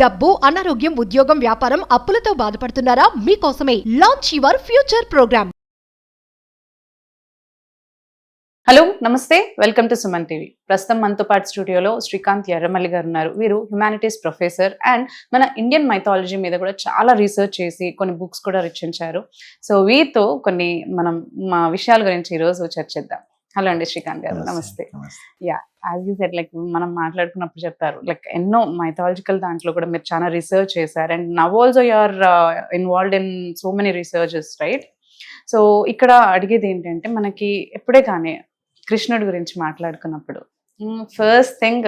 డబ్బు, అనారోగ్యం, ఉద్యోగం, వ్యాపారం, అప్పులతో బాధపడుతున్నారా? మీకోసమే launch your future program. Hello నమస్తే, వెల్కమ్ టు సుమన్ టీవీ. ప్రస్తుతం మనతో పాటు స్టూడియోలో శ్రీకాంత్ ఎర్రమల్లి గారు ఉన్నారు. వీరు హ్యుమానిటీస్ ప్రొఫెసర్ అండ్ మన ఇండియన్ మైథాలజీ మీద కూడా చాలా రీసెర్చ్ చేసి కొన్ని బుక్స్ కూడా రచించారు. సో వీరితో కొన్ని మనం మా విషయాల గురించి ఈరోజు చర్చిద్దాం. హలో అండి శ్రీకాంత్ గారు, నమస్తే. Yeah, as you said, like మనం మాట్లాడుకున్నప్పుడు చెప్పారు, లైక్ ఎన్నో మైథాలజికల్ దాంట్లో కూడా మీరు చాలా రీసెర్చ్ చేశారు and now also you are involved in so many researches, right? So ఇక్కడ అడిగేది ఏంటంటే, మనకి ఎప్పుడే కానీ కృష్ణుడి గురించి మాట్లాడుకున్నప్పుడు ఫస్ట్ థింగ్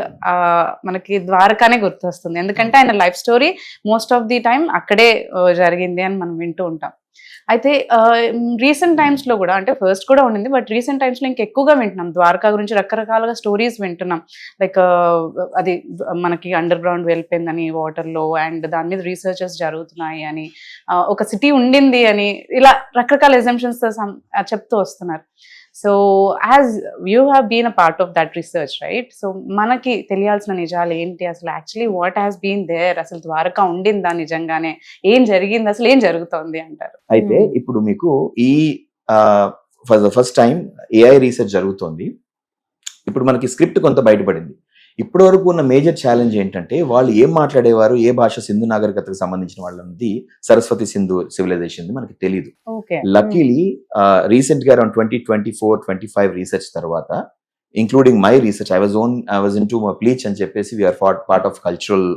మనకి ద్వారకానే గుర్తొస్తుంది. ఎందుకంటే ఆయన life story most of the time అక్కడే జరిగింది అని మనం వింటూ ఉంటాం. అయితే రీసెంట్ టైమ్స్లో కూడా, అంటే ఫస్ట్ కూడా ఉండింది, బట్ రీసెంట్ టైమ్స్లో ఇంకా ఎక్కువగా వింటున్నాం ద్వారకా గురించి. రకరకాలుగా స్టోరీస్ వింటున్నాం. లైక్ అది మనకి అండర్ గ్రౌండ్ వెళ్ళిపోయిందని వాటర్లో, అండ్ దాని మీద రీసెర్చెస్ జరుగుతున్నాయి అని, ఒక సిటీ ఉండింది అని, ఇలా రకరకాల ఎజంప్షన్స్తో చెప్తూ వస్తున్నారు. So as you have been a part of that research, right? So మనకి తెలియాల్సిన నిజాలు ఏంటి అసలు? Actually what has been there? అసలు ద్వారకా ఉండిందా నిజంగానే? ఏం జరిగింది? అసలు ఏం జరుగుతోంది అంటారు? అయితే ఇప్పుడు మీకు ఈ for the first time AI research జరుగుతోంది. ఇప్పుడు మనకి స్క్రిప్ట్ కొంత బయటపడింది. ఇప్పటి వరకు ఉన్న మేజర్ ఛాలెంజ్ ఏంటంటే, వాళ్ళు ఏం మాట్లాడేవారు, ఏ భాష, సింధు నాగరికతకు సంబంధించిన వాళ్ళది, సరస్వతి సింధు సివిలైజేషన్ మనకి తెలియదు. లక్కీలీ రీసెంట్ గా అరౌండ్ 2024-25 రీసెర్చ్ తర్వాత, including my research, I was in to ప్లీచ్ అని చెప్పేసి, we are part of cultural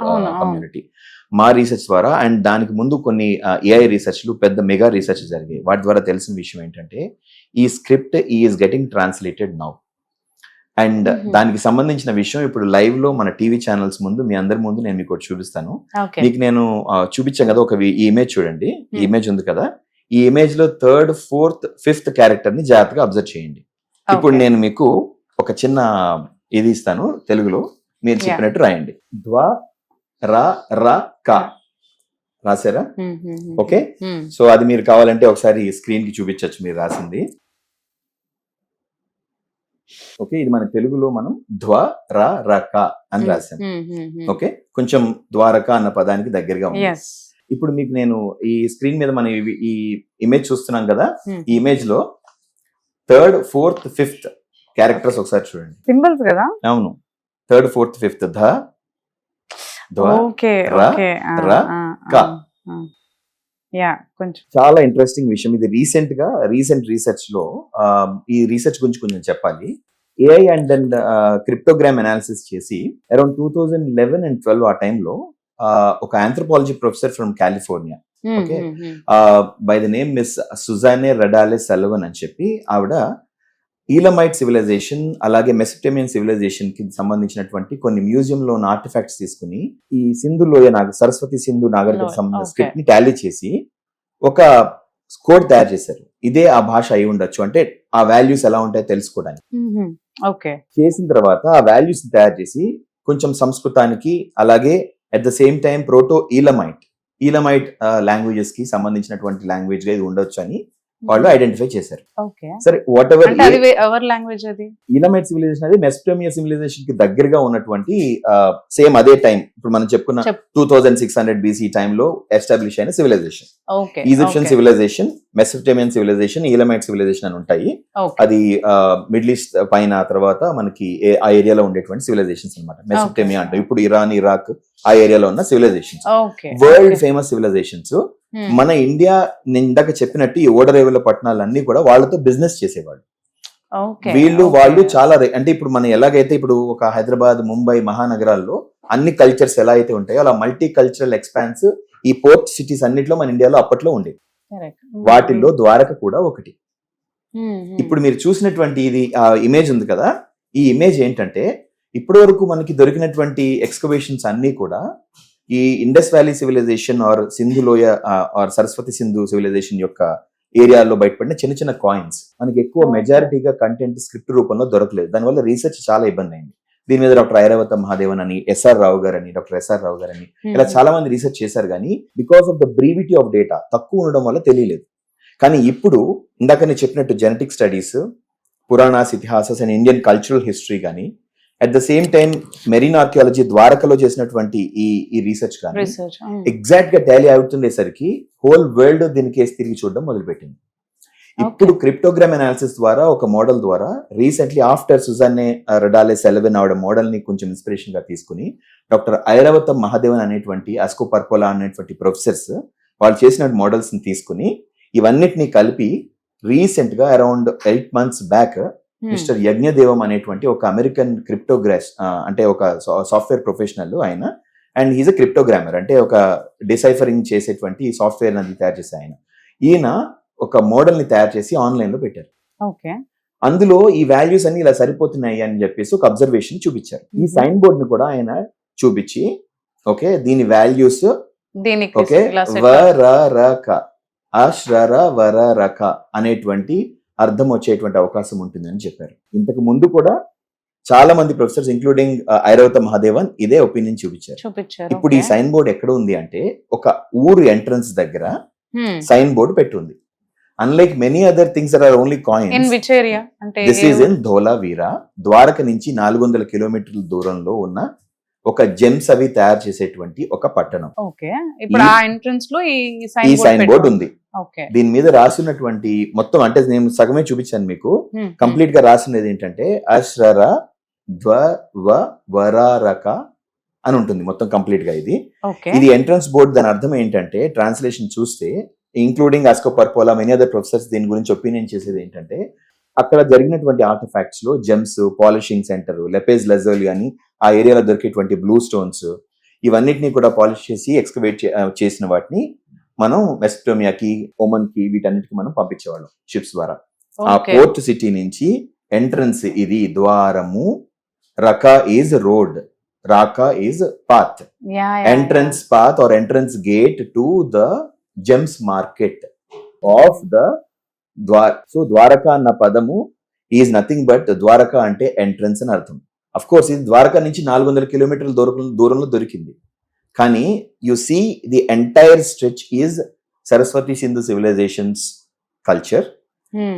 community. మా రీసెర్చ్ ద్వారా అండ్ దానికి ముందు కొన్ని ఏఐ రీసెర్చ్లు, పెద్ద మెగా రీసెర్చ్ జరిగాయి. వాటి ద్వారా తెలిసిన విషయం ఏంటంటే, ఈ script is getting translated now. And దానికి సంబంధించిన విషయం ఇప్పుడు లైవ్ లో మన టీవీ ఛానల్స్ ముందు, మీ అందరి ముందు నేను మీకు చూపిస్తాను. మీకు నేను చూపించాను కదా, ఒక ఈ ఇమేజ్ చూడండి. ఈ ఇమేజ్ ఉంది కదా, ఈ ఇమేజ్ లో 3rd, 4th, 5th క్యారెక్టర్ ని జాగ్రత్తగా అబ్జర్వ్ చేయండి. ఇప్పుడు నేను మీకు ఒక చిన్న ఇది ఇస్తాను తెలుగులో, మీరు చెప్పినట్టు రాయండి. ద్వా రా రా కా రాసారా? ఓకే, సో అది మీరు కావాలంటే ఒకసారి స్క్రీన్ కి చూపించచ్చు మీరు రాసింది. ఓకే, ఇది మన తెలుగులో మనం ద్వారక అని రాసాం. ఓకే, కొంచెం ద్వారక అన్న పదానికి దగ్గరగా ఉంది. ఇప్పుడు మీకు నేను ఈ స్క్రీన్ మీద మనం ఈ ఇమేజ్ చూస్తున్నాం కదా, ఈ ఇమేజ్ లో 3rd, 4th, 5th క్యారెక్టర్స్ ఒకసారి చూడండి. సింబల్స్ కదా? అవును, 3rd, 4th, 5th. చాలా ఇంట్రెస్టింగ్ విషయం ఇది. రీసెంట్ రీసెర్చ్ లో ఈ రీసెర్చ్ గురించి కొంచెం చెప్పాలి. AI and then cryptogram analysis చేసి అరౌండ్ 2011 and 12 ఆ టైంలో ఒక anthropology professor from California, okay, by the name miss Suzanne రడాలెస్ సల్వన్ అని చెప్పి, ఆవిడ ఈలమైట్ సివిలైజేషన్ అలాగే మెసోపోటేమియన్ సివిలైజేషన్ కి సంబంధించినటువంటి కొన్ని మ్యూజియం లో ఉన్న ఆర్టిఫాక్ట్స్ తీసుకుని ఈ సింధు లోయ సరస్వతి సింధు నాగరికత సంబంధించిన స్క్రిప్ట్ ని టాలీ చేసి ఒక కోడ్ తయారు చేశారు. ఇదే ఆ భాష అయి ఉండొచ్చు, అంటే ఆ వాల్యూస్ ఎలా ఉంటాయో తెలుసుకోవడానికి. చేసిన తర్వాత ఆ వాల్యూస్ తయారు చేసి కొంచెం సంస్కృతానికి, అలాగే at the same time proto Elamite languages కి సంబంధించినటువంటి లాంగ్వేజ్ గా ఇది ఉండొచ్చు అని వాళ్ళు ఐడెంటిఫై చేశారు. సరే, వాట్ ఎవర్ ఈలమైట్ సివిలైజేషన్ అది మెసోపోటేమియా సివిలైజేషన్ కి దగ్గరగా ఉన్నటువంటి సేమ్ అదే టైం, ఇప్పుడు మనం చెప్పుకున్న 2600 BC టైంలో ఎస్టాబ్లిష్ అయిన civilization. Egyptian civilization, Mesopotamian civilization, Elamite civilization అని ఉంటాయి. అది మిడిల్ ఈస్ట్ పైన తర్వాత మనకి ఆ ఏరియాలో ఉండేటువంటి సివిలైజేషన్స్ అనమాట. మెసోపోటేమియా అంటే ఇప్పుడు ఇరాన్, ఇరాక్ ఆ ఏరియాలో ఉన్న సివిలైజేషన్స్, వరల్డ్ ఫేమస్ సివిలైజేషన్స్. మన ఇండియా, నేను ఇందాక చెప్పినట్టు ఈ ఓడరేవుల పట్టణాలన్నీ కూడా వాళ్ళతో బిజినెస్ చేసేవాళ్ళు. వాళ్ళు చాలా, అంటే ఇప్పుడు మనం ఎలాగైతే ఇప్పుడు ఒక హైదరాబాద్, ముంబై మహానగరాల్లో అన్ని కల్చర్స్ ఎలా అయితే ఉంటాయో, అలా మల్టీ కల్చరల్ ఎక్స్పాన్స్ ఈ పోర్ట్ సిటీస్ అన్నిట్లో మన ఇండియాలో అప్పట్లో ఉండేది. వాటిల్లో ద్వారక కూడా ఒకటి. ఇప్పుడు మీరు చూసినటువంటి ఇది ఇమేజ్ ఉంది కదా, ఈ ఇమేజ్ ఏంటంటే, ఇప్పటి వరకు మనకి దొరికినటువంటి ఎక్స్కవేషన్స్ అన్ని కూడా ఈ Indus valley civilization or Sindhu లోయ ఆర్ సరస్వతి సింధు సివిలైజేషన్ యొక్క ఏరియాలో బయటపడిన చిన్న చిన్న కాయిన్స్. మనకి ఎక్కువ మెజారిటీగా కంటెంట్ స్క్రిప్ట్ రూపంలో దొరకలేదు. దానివల్ల రీసెర్చ్ చాలా ఇబ్బంది అయింది. దీని మీద డాక్టర్ ఐరావత మహాదేవన్ అని, డాక్టర్ ఎస్ఆర్ రావు గారు అని, ఇలా చాలా మంది రీసెర్చ్ చేశారు. కానీ because of the brevity of data తక్కువ ఉండడం వల్ల తెలియలేదు. కానీ ఇప్పుడు ఇందాక నేను చెప్పినట్టు genetic studies, Puranas, Itihasas and Indian cultural history కానీ, at the same time marine archaeology ద్వారకలో చేసినటువంటి ఈ రీసెర్చ్ కానీ రీసెర్చ్ ఎగ్జాక్ట్ గా టాలీ అవుతుండేసరికి హోల్ వరల్డ్ దీని కేసు తిరిగి చూడడం మొదలుపెట్టింది. ఇప్పుడు క్రిప్టోగ్రామ్ అనాలిసిస్ ద్వారా ఒక మోడల్ ద్వారా రీసెంట్లీ ఆఫ్టర్ సుజానే రడాలే సెలవెన్ ఆవిడ మోడల్ ని కొంచెం ఇన్స్పిరేషన్ గా తీసుకుని డాక్టర్ ఐరావతం మహాదేవన్ అనేటువంటి అస్కో పర్పోలా అనేటువంటి ప్రొఫెసర్స్ వాళ్ళు చేసిన మోడల్స్ ని తీసుకుని ఇవన్నిటిని కలిపి రీసెంట్ గా అరౌండ్ 8 months బ్యాక్ మిస్టర్ యజ్ఞదేవం అనేటువంటి ఒక అమెరికన్ క్రిప్టోగ్రాఫ్ అంటే ఒక సాఫ్ట్వేర్ ప్రొఫెషనల్ ఆయన, అండ్ హీజ్ అ క్రిప్టోగ్రామర్ అంటే ఒక డిసైఫరింగ్ చేసేటువంటి సాఫ్ట్వేర్ అది తయారు చేసే ఆయన. ఈయన ఒక మోడల్ ని తయారు చేసి ఆన్లైన్ లో పెట్టారు. ఓకే, అందులో ఈ వాల్యూస్ అన్ని ఇలా సరిపోతున్నాయి అని చెప్పేసి ఒక అబ్జర్వేషన్ చూపించారు. ఈ సైన్ బోర్డ్ ని కూడా ఆయన చూపించి ఓకే దీని వాల్యూస్ ఓకే వరరక అశ్రర వరరక అనేటువంటి అర్థం వచ్చేటువంటి అవకాశం ఉంటుందని చెప్పారు. ఇంతకు ముందు కూడా చాలా మంది ప్రొఫెసర్స్ ఇంక్లూడింగ్ ఐరావత మహాదేవన్ ఇదే ఒపీనియన్ చూపించారు. ఇప్పుడు ఈ సైన్ బోర్డ్ ఎక్కడ ఉంది అంటే ఒక ఊరు ఎంట్రన్స్ దగ్గర సైన్ బోర్డ్ పెట్టుంది. Unlike many other things are only coins. This is in Dholavira, Dwarka నుంచి 400 కిలోమీటర్ల దూరంలో ఉన్న ఒక జెమ్స్ అవి తయారు చేసేటువంటి ఒక పట్టణం. ఈ సైన్ బోర్డ్ ఉంది. దీని మీద రాసినటువంటి మొత్తం అంటే నేను సగమే చూపించాను మీకు. కంప్లీట్ గా రాసినది ఏంటంటే అశ్రర వరారక అని ఉంటుంది మొత్తం కంప్లీట్ గా. ఇది ఎంట్రన్స్ బోర్డ్. దాని అర్థం ఏంటంటే ట్రాన్స్లేషన్ చూస్తే ఇంక్లూడింగ్ ఆస్కో పర్పోలా మెనీ అదర్ ప్రొఫెసర్స్ దీని గురించి ఒపీనియన్ చేసేది ఏంటంటే అక్కడ జరిగినటువంటి ఆర్టిఫాక్ట్స్ లో జెమ్స్, పాలిషింగ్ సెంటర్, లెపేజ్ లజోలి అని ఆ ఏరియాలో దొరికేటువంటి బ్లూ స్టోన్స్ ఇవన్నిటిని కూడా పాలిష్ చేసి ఎక్స్కవేట్ చేసిన వాటిని మనం మెసోపోటేమియాకి, ఒమన్ కి వీటన్నిటికి మనం పంపించేవాళ్ళం షిప్స్ ద్వారా. ఆ పోర్ట్ సిటీ నుంచి ఎంట్రన్స్ ఇది ద్వారము, రకా ఈజ్ రోడ్, రాకా is path, entrance path or entrance gate to the gems market of the Dwar. So Dwarka అన్న పదము ఈజ్ నథింగ్ బట్ ద్వారక అంటే ఎంట్రన్స్ అని అర్థం. అఫ్ కోర్స్ ఇది ద్వారక నుంచి 400 కిలోమీటర్ల దూరంలో దొరికింది. కానీ you see the entire stretch is Saraswati Sindhu civilizations culture.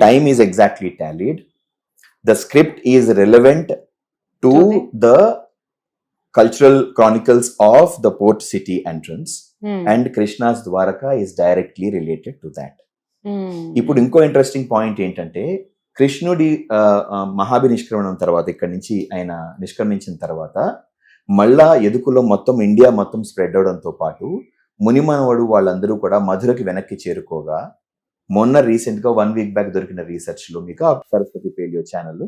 Time is exactly tallied. The script is relevant to the cultural chronicles of the port city entrance and Krishna's Dwaraka is directly related to that. ఇప్పుడు ఇంకో interesting point ఏంటంటే కృష్ణుడి మహాభినిష్క్రమణం తర్వాత ఇక్కడ నుంచి ఆయన నిష్క్రమించిన తర్వాత మళ్ళా ఎదుకులో మొత్తం ఇండియా మొత్తం స్ప్రెడ్ అవడంతో పాటు మునిమనవడు వాళ్ళందరూ కూడా మధురకి వెనక్కి చేరుకోగా మొన్న రీసెంట్ గా 1 week బ్యాక్ దొరికిన రీసెర్చ్ లో మీకు సరస్వతి పేలియో ఛానల్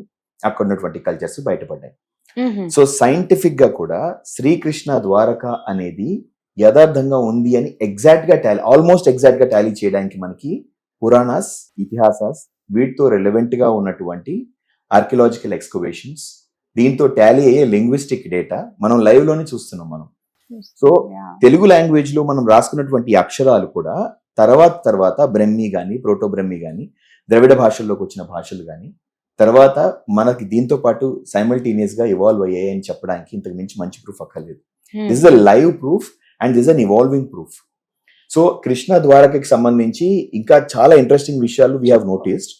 అక్కడ ఉన్నటువంటి కల్చర్స్ బయటపడ్డాయి. సో సైంటిఫిక్ గా కూడా శ్రీకృష్ణ ద్వారక అనేది యథార్థంగా ఉంది అని ఆల్మోస్ట్ ఎగ్జాక్ట్ గా టాలీ చేయడానికి మనకి పురాణాస్, ఇతిహాసాస్ వీటితో రిలవెంట్ గా ఉన్నటువంటి ఆర్కియలాజికల్ ఎక్స్కవేషన్స్, దీంతో టాలీ అయ్యే లింగ్విస్టిక్ డేటా మనం లైవ్ లోనే చూస్తున్నాం మనం. సో తెలుగు లాంగ్వేజ్ లో మనం రాసుకున్నటువంటి అక్షరాలు కూడా తర్వాత బ్రహ్మి గాని, ప్రోటో బ్రహ్మి గాని, ద్రవిడ భాషల్లోకి వచ్చిన భాషలు గాని తర్వాత మనకి దీంతో పాటు సైమల్టేనియస్ గా ఇవాల్వ్ అయ్యాయి అని చెప్పడానికి ఇంతకు మించి మంచి ప్రూఫ్ అక్కర్లేదు. This is a live proof and this an evolving proof. So Krishna ద్వారకకి సంబంధించి ఇంకా చాలా ఇంట్రెస్టింగ్ విషయాలు వీ హావ్ నోటీస్డ్.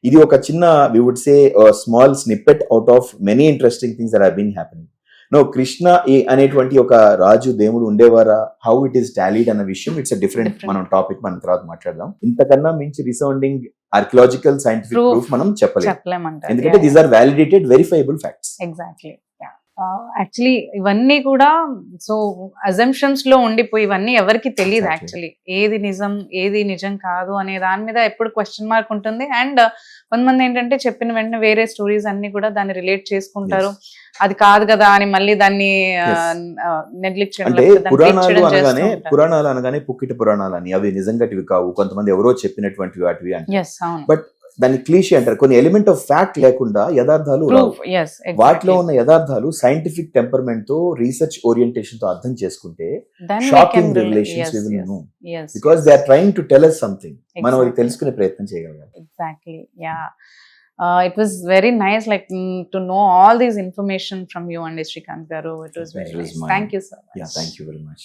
ఇది ఒక చిన్న we would say small snippet out of many interesting things that have been happening. No Krishna అనేటువంటి ఒక రాజు దేవుడు ఉండేవారా, హౌ ఇట్ ఈస్ టాలీడ్ అన్న విషయం ఇట్స్ అ డిఫరెంట్ మనం టాపిక్, మనం తర్వాత మాట్లాడదాం. ఇంతకన్నా మించి రిసౌండింగ్ ఆర్కియలాజికల్ సైంటిఫిక్ ప్రూఫ్ మనం చెప్పలేము, ఎందుకంటే these are validated verifiable facts. Exactly. Actually ఇవన్నీ కూడా సో అజంప్షన్స్ లో ఉండిపోయి ఇవన్నీ ఎవరికి తెలియదు యాక్చువల్లీ ఏది నిజం ఏది నిజం కాదు అనే దాని మీద ఎప్పుడు క్వశ్చన్ మార్క్ ఉంటుంది. అండ్ కొంతమంది ఏంటంటే చెప్పిన వెంటనే వేరే స్టోరీస్ అన్ని కూడా దాన్ని రిలేట్ చేసుకుంటారు, అది కాదు కదా అని మళ్ళీ దాన్ని నెగ్లెక్ట్ చేయడం. పురాణాలు అనగానే పుక్కిట పురాణాలు అని అవి నిజంగాటివి కావు, కొంతమంది ఎవరో చెప్పినటువంటి వాటివి అంటే. బట్ దాన్ని క్లీషే అంటారు. కొన్ని ఎలిమెంట్ ఆఫ్ ఫ్యాక్ట్ లేకుండా యథార్థాలు వాటిలో ఉన్న యథార్థాలు సైంటిఫిక్ టెంపర్మెంట్ తో, రీసెర్చ్ ఓరియంటేషన్ తో అర్థం చేసుకుంటే shocking revelations we will know, because they are trying to tell us something. మనం అది తెలుసుకునే ప్రయత్నం చేయగలగాలి. Exactly. Yeah, it was very nice to know all these information from you and Srikanth garu. It was very nice. Thank you so much. Yeah, thank you very much.